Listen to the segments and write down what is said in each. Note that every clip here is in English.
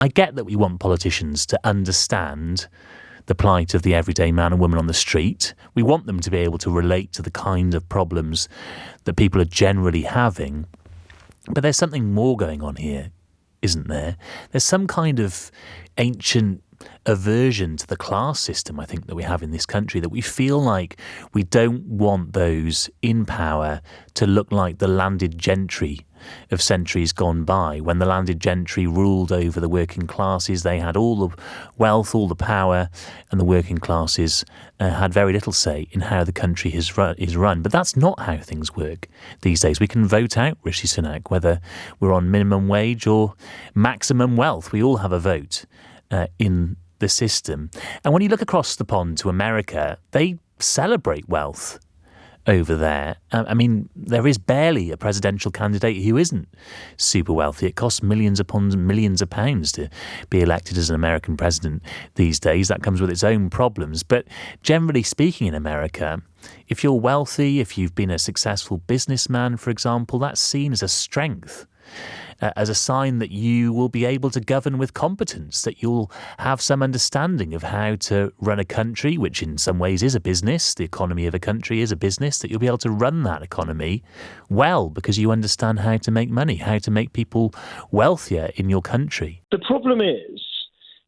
I get that we want politicians to understand the plight of the everyday man and woman on the street. We want them to be able to relate to the kind of problems that people are generally having. But there's something more going on here, isn't there? There's some kind of ancient aversion to the class system, I think, that we have in this country, that we feel like we don't want those in power to look like the landed gentry of centuries gone by. When the landed gentry ruled over the working classes, they had all the wealth, all the power, and the working classes had very little say in how the country is run. But that's not how things work these days. We can vote out Rishi Sunak, whether we're on minimum wage or maximum wealth. We all have a vote in the system. And when you look across the pond to America, they celebrate wealth over there. I mean, there is barely a presidential candidate who isn't super wealthy. It costs millions upon millions of pounds to be elected as an American president these days. That comes with its own problems. But generally speaking in America, if you're wealthy, if you've been a successful businessman, for example, that's seen as a strength. As a sign that you will be able to govern with competence, that you'll have some understanding of how to run a country, which in some ways is a business. The economy of a country is a business, that you'll be able to run that economy well because you understand how to make money, how to make people wealthier in your country. The problem is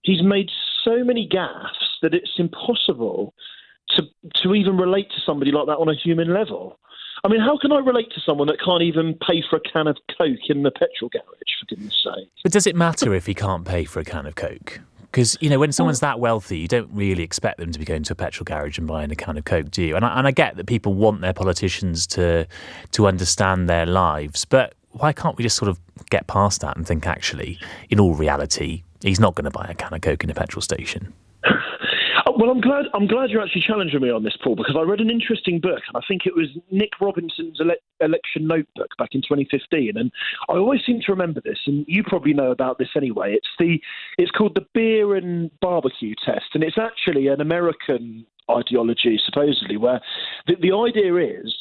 he's made so many gaffes that it's impossible to even relate to somebody like that on a human level. I mean, how can I relate to someone that can't even pay for a can of Coke in the petrol garage, for goodness sake? But does it matter if he can't pay for a can of Coke? Because, you know, when someone's that wealthy, you don't really expect them to be going to a petrol garage and buying a can of Coke, do you? And I get that people want their politicians to understand their lives, but why can't we just sort of get past that and think, actually, in all reality, he's not going to buy a can of Coke in a petrol station? Well, I'm glad you're actually challenging me on this, Paul, because I read an interesting book, and I think it was Nick Robinson's election notebook back in 2015, and I always seem to remember this, and you probably know about this anyway. It's called the beer and barbecue test, and it's actually an American ideology, supposedly, where the idea is,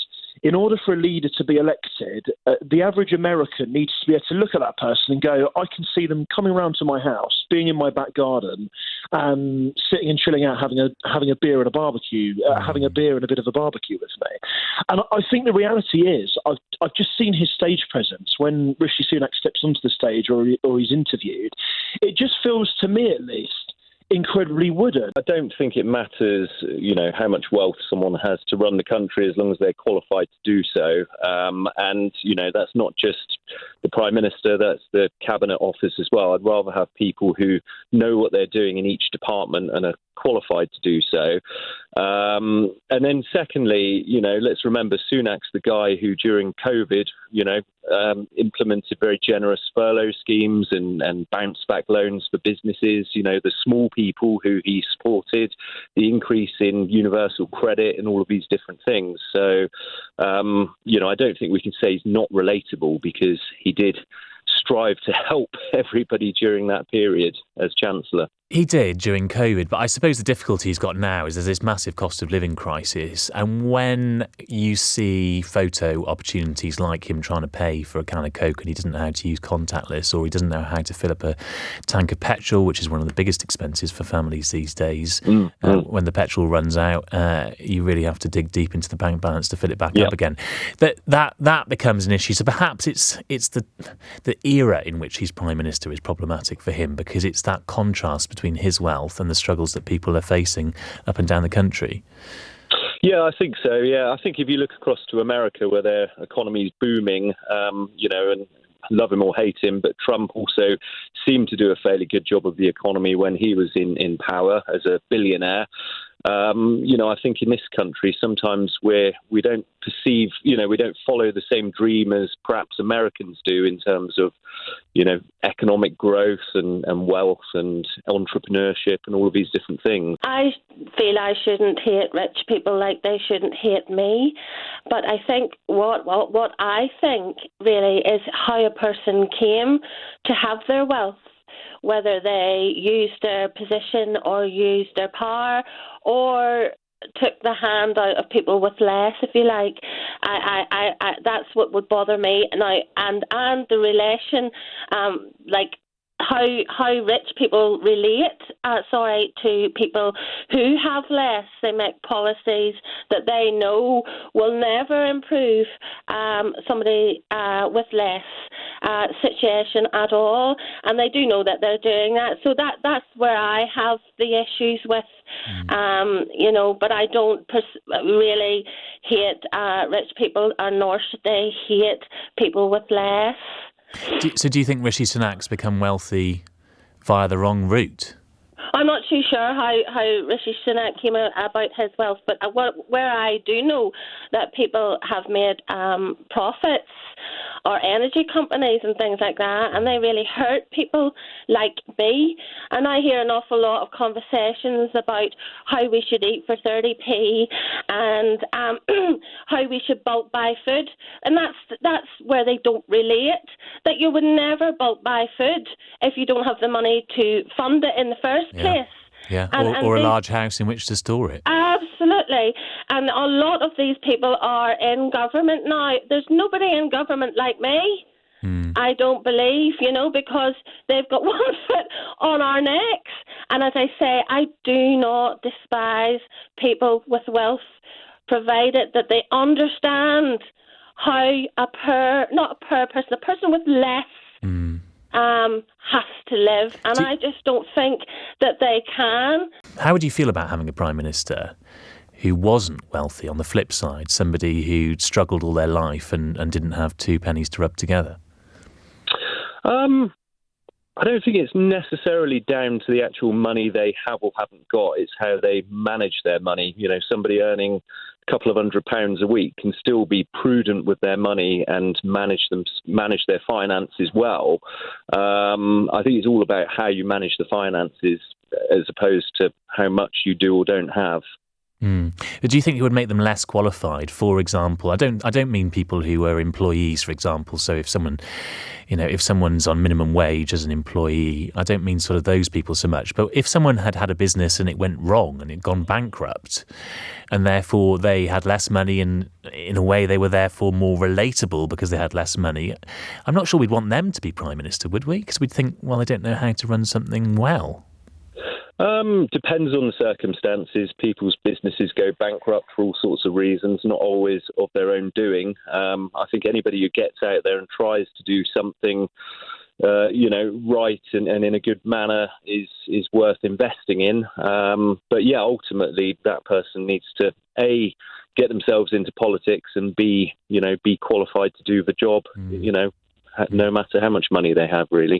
in order for a leader to be elected, the average American needs to be able to look at that person and go, I can see them coming around to my house, being in my back garden, sitting and chilling out, having a beer and a barbecue, having a beer and a bit of a barbecue with me. And I think the reality is, I've just seen his stage presence when Rishi Sunak steps onto the stage or he's interviewed. It just feels, to me at least, incredibly wooden. I don't think it matters, you know, how much wealth someone has to run the country as long as they're qualified to do so. And, you know, that's not just the Prime Minister, that's the Cabinet Office as well. I'd rather have people who know what they're doing in each department and are qualified to do so. And then secondly, you know, let's remember Sunak's the guy who during COVID, you know, implemented very generous furlough schemes and bounce back loans for businesses, you know, the small people who he supported, the increase in universal credit and all of these different things. So, you know, I don't think we can say he's not relatable because he did strive to help everybody during that period as Chancellor. He did during COVID, but I suppose the difficulty he's got now is there's this massive cost of living crisis. And when you see photo opportunities like him trying to pay for a can of Coke and he doesn't know how to use contactless, or he doesn't know how to fill up a tank of petrol, which is one of the biggest expenses for families these days, when the petrol runs out, you really have to dig deep into the bank balance to fill it back up again. That becomes an issue. So perhaps it's the era in which he's Prime Minister is problematic for him, because it's that contrast between his wealth and the struggles that people are facing up and down the country. Yeah, I think so. Yeah, I think if you look across to America, where their economy is booming, you know, and love him or hate him, but Trump also seemed to do a fairly good job of the economy when he was in power as a billionaire. You know, I think in this country, sometimes we don't perceive, you know, we don't follow the same dream as perhaps Americans do in terms of, you know, economic growth and wealth and entrepreneurship and all of these different things. I feel I shouldn't hate rich people like they shouldn't hate me. But I think what I think really is how a person came to have their wealth, whether they used their position or used their power or took the hand out of people with less, if you like. I that's what would bother me. And the relation, like how rich people relate, to people who have less. They make policies that they know will never improve somebody with less situation at all, and they do know that they're doing that. So that's where I have the issues with, but I don't really hate rich people, nor should they hate people with less. So do you think Rishi Sunak's become wealthy via the wrong route? I'm not too sure how Rishi Sunak came about his wealth, but where I do know that people have made profits or energy companies and things like that, and they really hurt people like me. And I hear an awful lot of conversations about how we should eat for 30p and how we should bulk buy food. And that's where they don't relate, that you would never bulk buy food if you don't have the money to fund it in the first place. Yeah, or a large house in which to store it. Absolutely. And a lot of these people are in government now. There's nobody in government like me, I don't believe, because they've got one foot on our necks. And as I say, I do not despise people with wealth, provided that they understand how a person with less has to live, and I just don't think that they can. How would you feel about having a Prime Minister who wasn't wealthy on the flip side, somebody who'd struggled all their life and didn't have two pennies to rub together? I don't think it's necessarily down to the actual money they have or haven't got. It's how they manage their money. Somebody earning a couple of £100 a week can still be prudent with their money and manage their finances well. I think it's all about how you manage the finances as opposed to how much you do or don't have. Do you think it would make them less qualified? For example, I don't mean people who are employees, for example. So if someone's on minimum wage as an employee, I don't mean sort of those people so much. But if someone had a business and it went wrong and it gone bankrupt, and therefore they had less money, and in a way they were therefore more relatable because they had less money, I'm not sure we'd want them to be Prime Minister, would we? Because we'd think, well, they don't know how to run something well. Depends on the circumstances. People's businesses go bankrupt for all sorts of reasons, not always of their own doing. I think anybody who gets out there and tries to do something, right and in a good manner is worth investing in. But yeah, ultimately that person needs to A, get themselves into politics, and B, be qualified to do the job, no matter how much money they have, really.